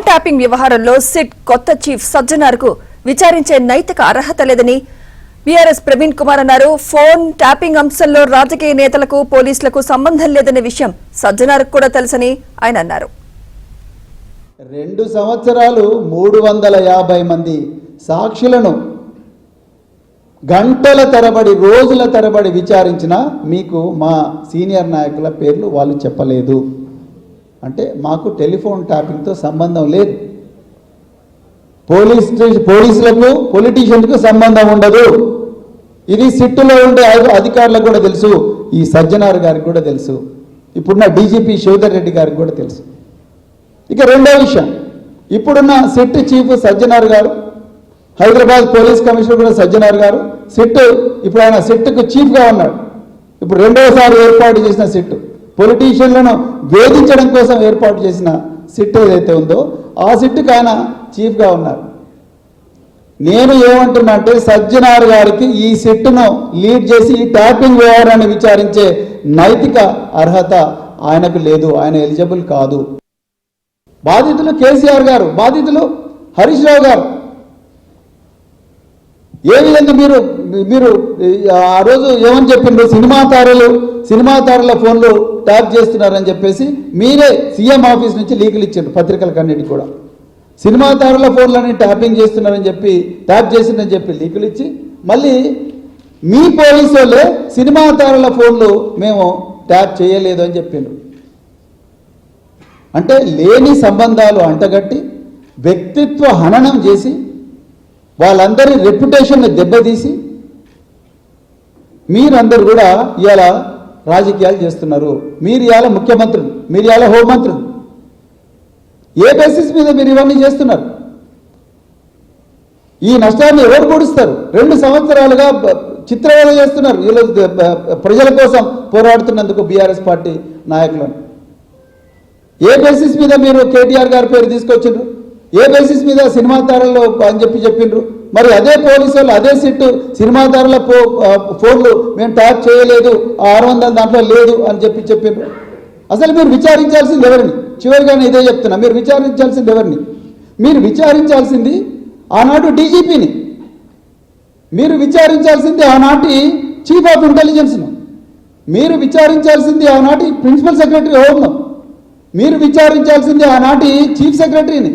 Phone tapping వ్యవహారంలో SIT కొత్త chief సజ్జనార్కు విచారించే నైతిక అర్హత లేదని బీఆర్ఎస్ ప్రవీణ్ కుమార్ అన్నారు. ఫోన్ ట్యాపింగ్ అంశంలో రాజకీయ నేతలకు పోలీసులకు సంబంధం లేదనే విషయం సజ్జనార్కు కూడా తెలుసని ఆయన అన్నారు. 2 సంవత్సరాలు 350 మంది సాక్షులను గంటల తరబడి రోజుల తరబడి విచారించిన మీకు మా సీనియర్ నాయకుల పేర్లు వాళ్ళు చెప్పలేదు. అంటే మాకు టెలిఫోన్ ట్యాపింగ్తో సంబంధం లేదు. పోలీసులకు పొలిటీషియన్కు సంబంధం ఉండదు. ఇది సిట్టులో ఉండే అధికారులకు కూడా తెలుసు. ఈ సజ్జనార్ గారికి కూడా తెలుసు. ఇప్పుడున్న డీజీపీ శివధర్ రెడ్డి గారికి కూడా తెలుసు. ఇక రెండో విషయం, ఇప్పుడున్న సిట్ చీఫ్ సజ్జనార్ గారు, హైదరాబాద్ పోలీస్ కమిషనర్ కూడా సజ్జనార్ గారు. ఇప్పుడు ఆయన సిట్కు చీఫ్గా ఉన్నాడు. ఇప్పుడు రెండవసారి ఏర్పాటు చేసిన సిట్, పొలిటీషియన్లను వేధించడం కోసం ఏర్పాటు చేసిన సిట్ ఏదైతే ఉందో ఆ సిట్కు ఆయన చీఫ్గా ఉన్నారు. నేను ఏమంటున్నా అంటే సజ్జనార్ గారికి ఈ సిట్ను లీడ్ చేసి ఈ ట్యాపింగ్ వ్యవహారాన్ని విచారించే నైతిక అర్హత ఆయనకు లేదు. ఆయన ఎలిజిబుల్ కాదు. బాధితులు కేసీఆర్ గారు, బాధితులు హరీష్ రావు గారు. ఏ విధంగా మీరు ఆ రోజు ఏమని చెప్పిండ్రు, సినిమా తారల ఫోన్లు ట్యాప్ చేస్తున్నారని చెప్పేసి మీరే సీఎం ఆఫీస్ నుంచి లీకులు ఇచ్చిండ్రు పత్రికలకన్నిటికి కూడా. సినిమా తారల ఫోన్లని ట్యాప్ చేసిందని చెప్పి లీకులు ఇచ్చి మళ్ళీ మీ పోలీసు వాళ్ళే సినిమా తారల ఫోన్లు మేము ట్యాప్ చేయలేదు అని చెప్పిండ్రు. అంటే లేని సంబంధాలు అంటగట్టి వ్యక్తిత్వ హననం చేసి వాళ్ళందరి రెప్యుటేషన్ని దెబ్బతీసి మీరందరూ కూడా ఇవాళ రాజకీయాలు చేస్తున్నారు. మీరు ఇవాళ ముఖ్యమంత్రులు, మీరు ఇవాళ హోంమంత్రులు. ఏ బేసిస్ మీద మీరు ఇవన్నీ చేస్తున్నారు? ఈ నష్టాన్ని ఎవరు కూడిస్తారు? 2 సంవత్సరాలుగా చిత్రవేద చేస్తున్నారు వీళ్ళు ప్రజల కోసం పోరాడుతున్నందుకు బీఆర్ఎస్ పార్టీ నాయకులను. ఏ బేసిస్ మీద మీరు కేటీఆర్ గారి పేరు తీసుకొచ్చిండ్రు? ఏ బేసిస్ మీద సినిమా తారల్లో అని చెప్పిండ్రు? మరి అదే పోలీసు వాళ్ళు అదే సిట్టు సినిమా తారల ఫోన్లు మేము ట్యాప్ చేయలేదు, 600 దాంట్లో లేదు అని చెప్పిండ్రు. అసలు మీరు విచారించాల్సింది ఎవరిని? చివరిగానే ఇదే చెప్తున్నా, మీరు విచారించాల్సింది ఎవరిని? మీరు విచారించాల్సింది ఆనాడు డీజీపీని, మీరు విచారించాల్సింది ఆనాటి చీఫ్ ఆఫ్ ఇంటెలిజెన్స్ను, మీరు విచారించాల్సింది ఆనాటి ప్రిన్సిపల్ సెక్రటరీ హోమ్ను, మీరు విచారించాల్సింది ఆనాటి చీఫ్ సెక్రటరీని.